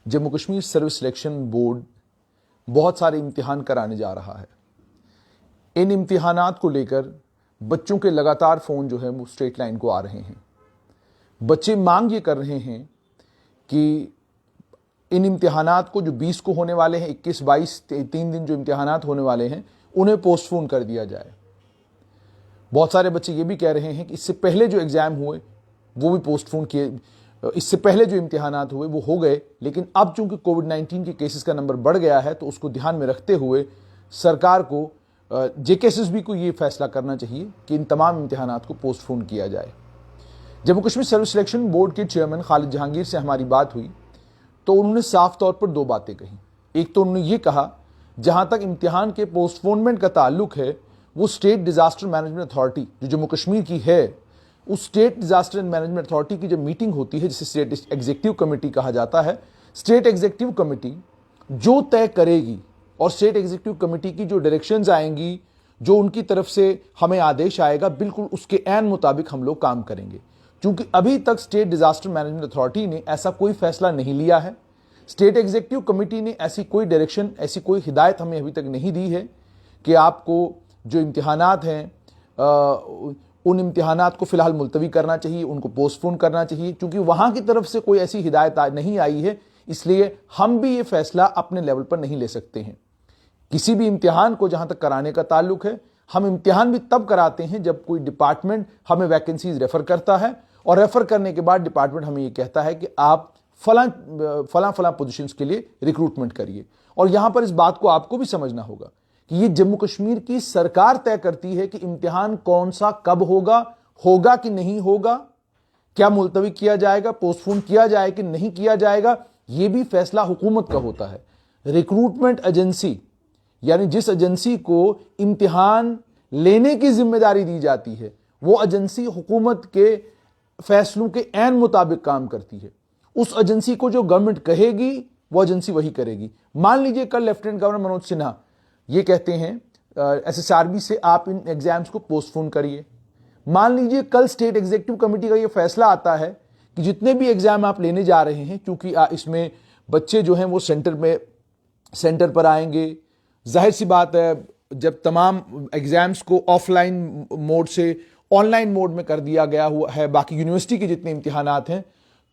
Jammu Kashmir service selection board बहुत सारे इम्तिहान कराने जा रहा है। इन इम्तिहानात को लेकर बच्चों के लगातार फ़ोन जो है वो स्ट्रेट लाइन को आ रहे हैं। बच्चे मांग ये कर रहे हैं कि इन इम्तिहानात को जो 20 को होने वाले हैं, 21, 22, 3 दिन जो इम्तिहानात होने वाले हैं उन्हें पोस्टपोन कर दिया जाए। बहुत सारे बच्चे ये भी कह रहे हैं कि इससे पहले जो एग्ज़ाम हुए वो भी पोस्टपोन किए, इससे पहले जो इम्तिहानात हुए वो हो गए, लेकिन अब चूंकि कोविड-19 के केसेस का नंबर बढ़ गया है तो उसको ध्यान में रखते हुए सरकार को JKSSB को ये फैसला करना चाहिए कि इन तमाम इम्तिहानात को पोस्टपोन किया जाए। Jammu Kashmir service selection board के चेयरमैन खालिद जहांगीर से हमारी बात हुई तो उन्होंने साफ तौर पर दो बातें कही। एक तो उन्होंने ये कहा, जहां तक इम्तिहान के पोस्टपोनमेंट का ताल्लुक है वो स्टेट डिजास्टर मैनेजमेंट अथॉरिटी जो जम्मू कश्मीर की है, उस state disaster and management authority की जब मीटिंग होती है जिसे स्टेट एग्जीक्यूटिव कमेटी कहा जाता है, स्टेट एग्जीक्यूटिव कमेटी जो तय करेगी और स्टेट एग्जीक्यूटिव कमेटी की जो डायरेक्शंस आएंगी, जो उनकी तरफ से हमें आदेश आएगा, बिल्कुल उसके ऐन मुताबिक हम लोग काम करेंगे। क्योंकि अभी तक स्टेट डिजास्टर मैनेजमेंट अथॉरिटी ने ऐसा कोई फैसला नहीं लिया है, स्टेट एग्जीक्यूटिव कमेटी ने ऐसी कोई डायरेक्शन, ऐसी कोई हिदायत हमें अभी तक नहीं दी है कि आपको जो इम्तिहानात हैं उन इम्तिहानात को फिलहाल मुलतवी करना चाहिए, उनको पोस्टपोन करना चाहिए। क्योंकि वहां की तरफ से कोई ऐसी हिदायत नहीं आई है, इसलिए हम भी ये फैसला अपने लेवल पर नहीं ले सकते हैं। किसी भी इम्तिहान को जहां तक कराने का ताल्लुक है, हम इम्तिहान भी तब कराते हैं जब कोई डिपार्टमेंट हमें वैकेंसीज रेफर करता है और रेफर करने के बाद डिपार्टमेंट हमें ये कहता है कि आप फलां पोजीशंस के लिए रिक्रूटमेंट करिए। और यहां पर इस बात को आपको भी समझना होगा कि ये जम्मू कश्मीर की सरकार तय करती है कि इम्तिहान कौन सा कब होगा कि नहीं होगा, क्या मुलतवी किया जाएगा, पोस्टपोन किया जाए कि नहीं किया जाएगा, यह भी फैसला हुकूमत का होता है। रिक्रूटमेंट एजेंसी यानी जिस एजेंसी को इम्तिहान लेने की जिम्मेदारी दी जाती है, वो एजेंसी हुकूमत के फैसलों के ऐन मुताबिक काम करती है। उस एजेंसी को जो गवर्नमेंट कहेगी वो एजेंसी वही करेगी। मान लीजिए कल लेफ्टिनेंट गवर्नर मनोज सिन्हा ये कहते हैं SSRB से आप इन एग्जाम्स को पोस्टपोन करिए। मान लीजिए कल स्टेट एग्जीक्यूटिव कमेटी का ये फैसला आता है कि जितने भी एग्जाम आप लेने जा रहे हैं, क्योंकि इसमें बच्चे जो हैं वो सेंटर पर आएंगे, जाहिर सी बात है जब तमाम एग्जाम्स को ऑफलाइन मोड से ऑनलाइन मोड में कर दिया गया हुआ है, बाकी यूनिवर्सिटी के जितने इम्तिहानात हैं,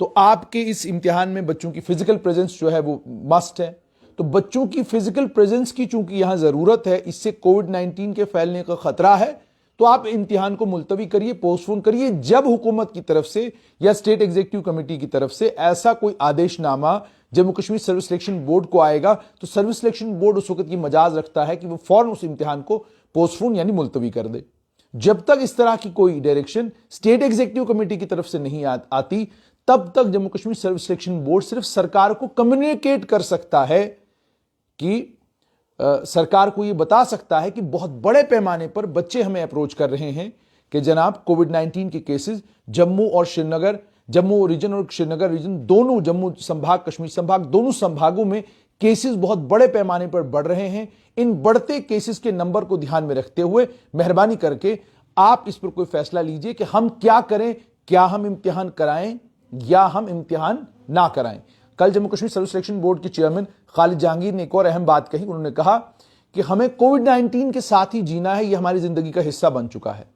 तो आपके इस इम्तिहान में बच्चों की फिजिकल प्रेजेंस जो है वो मस्ट है। तो बच्चों की फिजिकल प्रेजेंस की चूंकि यहां जरूरत है, इससे कोविड-19 के फैलने का खतरा है, तो आप इम्तिहान को मुलतवी करिए, पोस्टपोन करिए। जब हुकूमत की तरफ से या स्टेट एग्जीक्यूटिव कमेटी की तरफ से ऐसा कोई आदेशनामा Jammu Kashmir service selection board को आएगा तो सर्विस सिलेक्शन बोर्ड उस वक्त की मजाज रखता है कि वो फौरन उस इम्तिहान को पोस्टपोन यानी मुलतवी कर दे। जब तक इस तरह की कोई डायरेक्शन स्टेट एग्जीक्यूटिव कमेटी की तरफ से नहीं आती, तब तक Jammu Kashmir service selection board सिर्फ सरकार को कम्युनिकेट कर सकता है कि सरकार को यह बता सकता है कि बहुत बड़े पैमाने पर बच्चे हमें अप्रोच कर रहे हैं कि जनाब कोविड-19 के केसेस जम्मू रीजन और श्रीनगर रीजन दोनों, जम्मू संभाग, कश्मीर संभाग, दोनों संभागों में केसेस बहुत बड़े पैमाने पर बढ़ रहे हैं। इन बढ़ते केसेस के नंबर को ध्यान में रखते हुए मेहरबानी करके आप इस पर कोई फैसला लीजिए कि हम क्या करें, क्या हम इम्तिहान कराएं या हम इम्तिहान ना कराएं। कल Jammu Kashmir service selection board के चेयरमैन खालिद जहांगीर ने एक और अहम बात कही। उन्होंने कहा कि हमें कोविड-19 के साथ ही जीना है, यह हमारी जिंदगी का हिस्सा बन चुका है।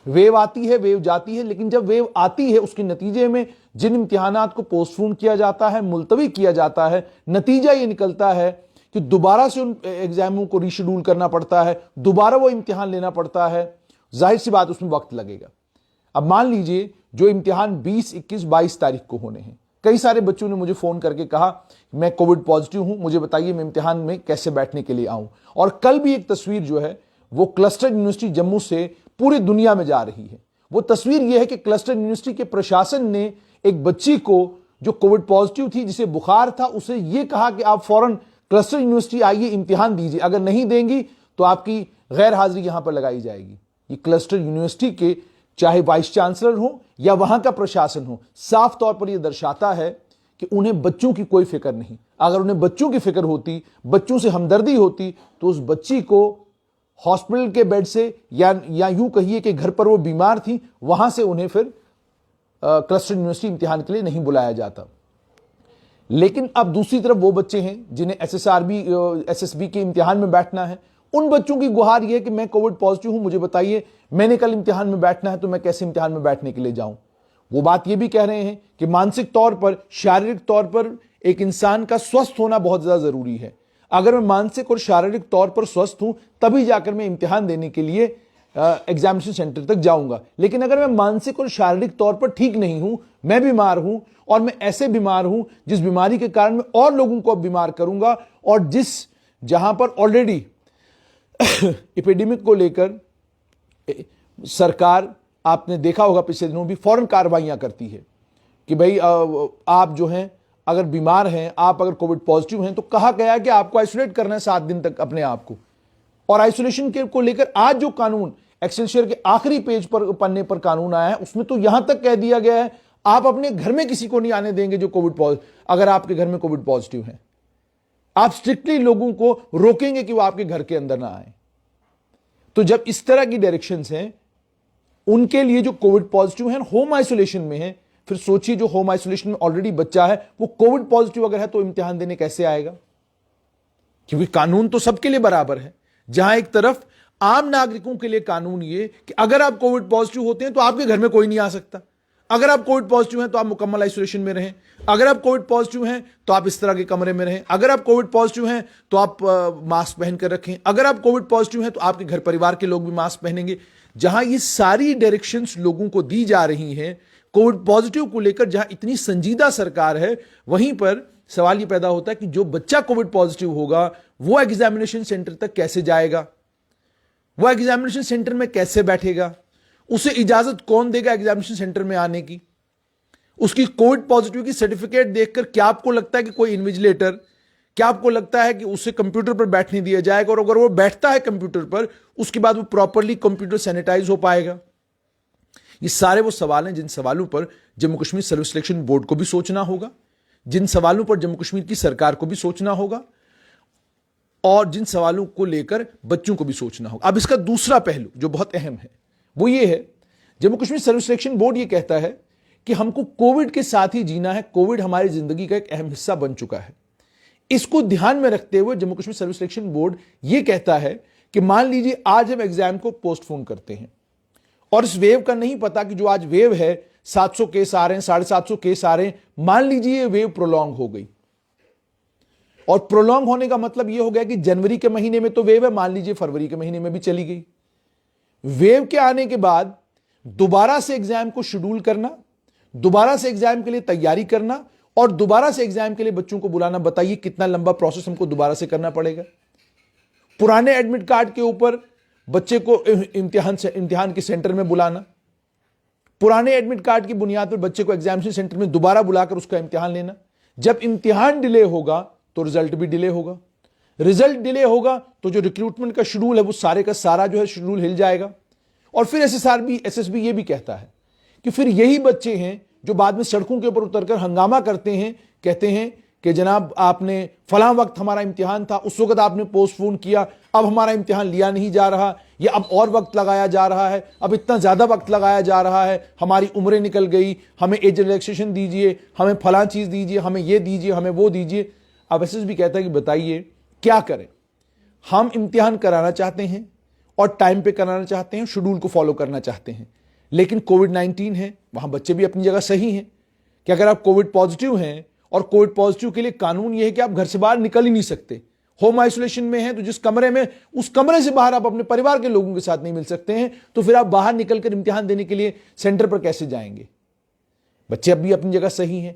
वेव आती है, वेव जाती है, लेकिन जब वेव आती है उसके नतीजे में जिन इम्तिहानात को पोस्टपोन किया जाता है, मुलतवी किया जाता है, नतीजा ये निकलता है कि दोबारा से उन एग्जामों को रीशेड्यूल करना पड़ता है, दोबारा वो इम्तिहान लेना पड़ता है। जाहिर सी बात उसमें वक्त लगेगा। अब मान लीजिए जो इम्तिहान 20, 21, 22 तारीख को होने हैं, कई सारे बच्चों ने मुझे फोन करके कहा मैं कोविड पॉजिटिव हूं, मुझे बताइए मैं इम्तिहान में कैसे बैठने के लिए आऊं। और कल भी एक तस्वीर जो है वो क्लस्टर यूनिवर्सिटी जम्मू से पूरी दुनिया में जा रही है। वो तस्वीर यह है कि क्लस्टर यूनिवर्सिटी के प्रशासन ने एक बच्ची को जो कोविड पॉजिटिव थी, जिसे बुखार था, उसे यह कहा कि आप फौरन क्लस्टर यूनिवर्सिटी आइए, इम्तिहान दीजिए, अगर नहीं देंगी तो आपकी गैर हाजिरी यहां पर लगाई जाएगी। ये क्लस्टर यूनिवर्सिटी के चाहे वाइस चांसलर हो या वहां का प्रशासन हो, साफ तौर पर यह दर्शाता है कि उन्हें बच्चों की कोई फिक्र नहीं। अगर उन्हें बच्चों की फिक्र होती, बच्चों से हमदर्दी होती, तो उस बच्ची को हॉस्पिटल के बेड से या यूं कहिए कि घर पर वो बीमार थी, वहां से उन्हें फिर क्लस्टर यूनिवर्सिटी इम्तिहान के लिए नहीं बुलाया जाता। लेकिन अब दूसरी तरफ वो बच्चे हैं जिन्हें एसएसआरबी एसएसबी के इम्तिहान में बैठना है, उन बच्चों की गुहार ये है कि मैं कोविड पॉजिटिव हूं, मुझे बताइए मैंने कल इम्तिहान में बैठना है तो मैं कैसे इम्तिहान में बैठने के लिए जाऊं। वो बात ये भी कह रहे हैं कि मानसिक तौर पर, शारीरिक तौर पर एक इंसान का स्वस्थ होना बहुत ज्यादा जरूरी है। अगर मैं मानसिक और शारीरिक तौर पर स्वस्थ हूं तभी जाकर मैं इम्तिहान देने के लिए एग्जामिनेशन सेंटर तक जाऊंगा। लेकिन अगर मैं मानसिक और शारीरिक तौर पर ठीक नहीं हूं, मैं बीमार हूं और मैं ऐसे बीमार हूं जिस बीमारी के कारण मैं और लोगों को बीमार करूंगा, और जहां पर ऑलरेडी एपिडेमिक को लेकर सरकार, आपने देखा होगा पिछले दिनों भी फौरन कार्रवाइयां करती है कि भाई आप जो हैं अगर बीमार हैं, आप अगर कोविड पॉजिटिव हैं तो कहा गया कि आपको आइसोलेट करना है 7 दिन तक अपने आप को। और आइसोलेशन के को लेकर आज जो कानून एक्सेलसियर के आखिरी पेज पर पन्ने पर कानून आया है उसमें तो यहां तक कह दिया गया है आप अपने घर में किसी को नहीं आने देंगे जो कोविड पॉजिटिव, अगर आपके घर में कोविड पॉजिटिव है आप स्ट्रिक्टली लोगों को रोकेंगे कि वो आपके घर के अंदर ना आए। तो जब इस तरह की डायरेक्शंस हैं उनके लिए जो कोविड पॉजिटिव है होम आइसोलेशन में है, फिर सोचिए जो होम आइसोलेशन में ऑलरेडी बच्चा है वो कोविड पॉजिटिव अगर है तो इम्तिहान देने कैसे आएगा? क्योंकि कानून तो सबके लिए बराबर है। जहां एक तरफ आम नागरिकों के लिए कानून ये कि अगर आप कोविड पॉजिटिव होते हैं तो आपके घर में कोई नहीं आ सकता, अगर आप कोविड पॉजिटिव हैं तो आप मुकम्मल आइसोलेशन में रहें, अगर आप कोविड पॉजिटिव हैं तो आप इस तरह के कमरे में रहें, अगर आप कोविड पॉजिटिव हैं तो आप मास्क पहन कर रखें, अगर आप कोविड पॉजिटिव हैं तो आपके घर परिवार के लोग भी मास्क पहनेंगे। जहां ये सारी डायरेक्शंस लोगों को दी जा रही हैं कोविड पॉजिटिव को लेकर, जहां इतनी संजीदा सरकार है, वहीं पर सवाल यह पैदा होता है कि जो बच्चा कोविड पॉजिटिव होगा वो एग्जामिनेशन सेंटर तक कैसे जाएगा, वो एग्जामिनेशन सेंटर में कैसे बैठेगा, उसे इजाजत कौन देगा एग्जामिनेशन सेंटर में आने की? उसकी कोविड पॉजिटिव की सर्टिफिकेट देखकर क्या आपको लगता है कि कोई इन्विजिलेटर, क्या आपको लगता है कि उसे कंप्यूटर पर बैठने दिया जाएगा? और अगर वो बैठता है कंप्यूटर पर उसके बाद वो प्रॉपरली कंप्यूटर सैनिटाइज हो पाएगा? ये सारे वो सवाल हैं जिन सवालों पर Jammu Kashmir service selection board को भी सोचना होगा, जिन सवालों पर जम्मू कश्मीर की सरकार को भी सोचना होगा, और जिन सवालों को लेकर बच्चों को भी सोचना होगा। अब इसका दूसरा पहलू जो बहुत अहम है वो ये है, Jammu Kashmir service selection board ये कहता है कि हमको कोविड के साथ ही जीना है, कोविड हमारी जिंदगी का एक अहम हिस्सा बन चुका है। इसको ध्यान में रखते हुए Jammu Kashmir service selection board ये कहता है कि मान लीजिए आज हम एग्जाम को पोस्टपोन करते हैं और इस वेव का नहीं पता कि जो आज वेव है 700 केस आ रहे हैं, 750 केस आ रहे हैं, मान लीजिए ये वेव प्रोलॉन्ग हो गई, और प्रोलॉन्ग होने का मतलब यह हो गया कि जनवरी के महीने में तो वेव है, मान लीजिए फरवरी के महीने में भी चली गई। वेव के आने के बाद दोबारा से एग्जाम को शेड्यूल करना, दोबारा से एग्जाम के लिए तैयारी करना और दोबारा से एग्जाम के लिए बच्चों को बुलाना, बताइए कितना लंबा प्रोसेस हमको दोबारा से करना पड़ेगा। पुराने एडमिट कार्ड के ऊपर बच्चे को इम्तिहान के सेंटर में बुलाना, पुराने एडमिट कार्ड की बुनियाद पर बच्चे को एग्जामिनेशन सेंटर में दोबारा बुलाकर उसका इम्तिहान लेना। जब इम्तिहान डिले होगा तो रिजल्ट भी डिले होगा, रिजल्ट डिले होगा तो जो रिक्रूटमेंट का शेड्यूल है वो सारे का सारा जो है शेड्यूल हिल जाएगा। और फिर एसएसबी ये भी कहता है कि फिर यही बच्चे हैं जो बाद में सड़कों के ऊपर उतरकर हंगामा करते हैं, कहते हैं कि जनाब आपने फलां वक्त हमारा इम्तिहान था, उस वक्त आपने पोस्टपोन किया, अब हमारा इम्तिहान लिया नहीं जा रहा, या अब और वक्त लगाया जा रहा है, अब इतना ज्यादा वक्त लगाया जा रहा है, हमारी उम्रें निकल गई, हमें एज रिलैक्सेशन दीजिए, हमें फलां चीज दीजिए, हमें ये दीजिए, हमें वो दीजिए। अब एसएसबी कहता है कि बताइए क्या करें, हम इम्तिहान कराना चाहते हैं और टाइम पे कराना चाहते हैं, शेड्यूल को फॉलो करना चाहते हैं, लेकिन कोविड-19 है, वहां बच्चे भी अपनी जगह सही हैं कि अगर आप कोविड पॉजिटिव हैं और कोविड पॉजिटिव के लिए कानून यह है कि आप घर से बाहर निकल ही नहीं सकते, होम आइसोलेशन में हैं तो जिस कमरे में, उस कमरे से बाहर आप अपने परिवार के लोगों के साथ नहीं मिल सकते हैं, तो फिर आप बाहर निकलकर इम्तिहान देने के लिए सेंटर पर कैसे जाएंगे? बच्चे अब भी अपनी जगह सही हैं,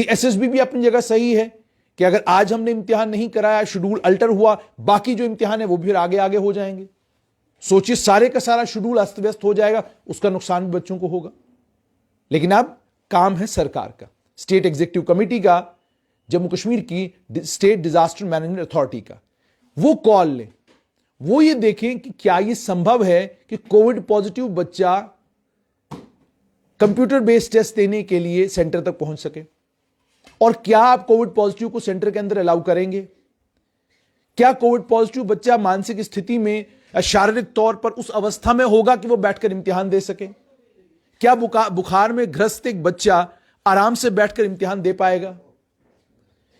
एसएसबी भी अपनी जगह सही है कि अगर आज हमने इम्तिहान नहीं कराया, शेड्यूल अल्टर हुआ, बाकी जो इम्तिहान है वो भी आगे आगे हो जाएंगे। सोचिए सारे का सारा शेड्यूल अस्त व्यस्त हो जाएगा, उसका नुकसान भी बच्चों को होगा। लेकिन अब काम है सरकार का, स्टेट एग्जीक्यूटिव कमेटी का, जम्मू कश्मीर की स्टेट डिजास्टर मैनेजमेंट अथॉरिटी का। वो कॉल लें, वो ये देखें कि क्या ये संभव है कि कोविड पॉजिटिव बच्चा कंप्यूटर बेस्ड टेस्ट देने के लिए सेंटर तक पहुंच सके, और क्या आप कोविड पॉजिटिव को सेंटर के अंदर अलाउ करेंगे? क्या कोविड पॉजिटिव बच्चा मानसिक स्थिति में, शारीरिक तौर पर उस अवस्था में होगा कि वो बैठकर इम्तिहान दे सके? क्या बुखार में ग्रस्त एक बच्चा आराम से बैठकर इम्तिहान दे पाएगा?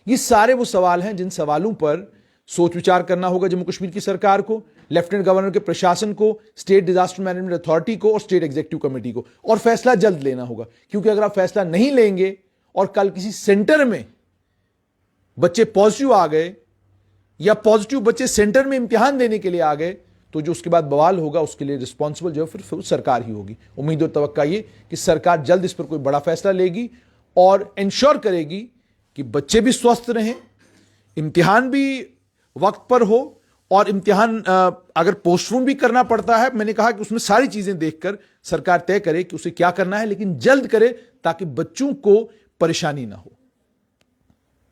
ये सारे वो सवाल हैं जिन सवालों पर सोच विचार करना होगा जम्मू कश्मीर की सरकार को, लेफ्टिनेंट गवर्नर के प्रशासन को, स्टेट डिजास्टर मैनेजमेंट अथॉरिटी को और स्टेट एग्जीक्यूटिव कमेटी को, और फैसला जल्द लेना होगा। क्योंकि अगर आप फैसला नहीं लेंगे और कल किसी सेंटर में बच्चे पॉजिटिव आ गए या पॉजिटिव बच्चे सेंटर में इम्तिहान देने के लिए आ गए, तो जो उसके बाद बवाल होगा उसके लिए रिस्पॉन्सिबल जो है फिर सरकार ही होगी। उम्मीद और तवक्का ये कि सरकार जल्द इस पर कोई बड़ा फैसला लेगी और इंश्योर करेगी कि बच्चे भी स्वस्थ रहें, इम्तिहान भी वक्त पर हो, और इम्तिहान अगर पोस्टपोन भी करना पड़ता है, मैंने कहा कि उसमें सारी चीजें देखकर सरकार तय करे कि उसे क्या करना है, लेकिन जल्द करे ताकि बच्चों को परेशानी ना हो।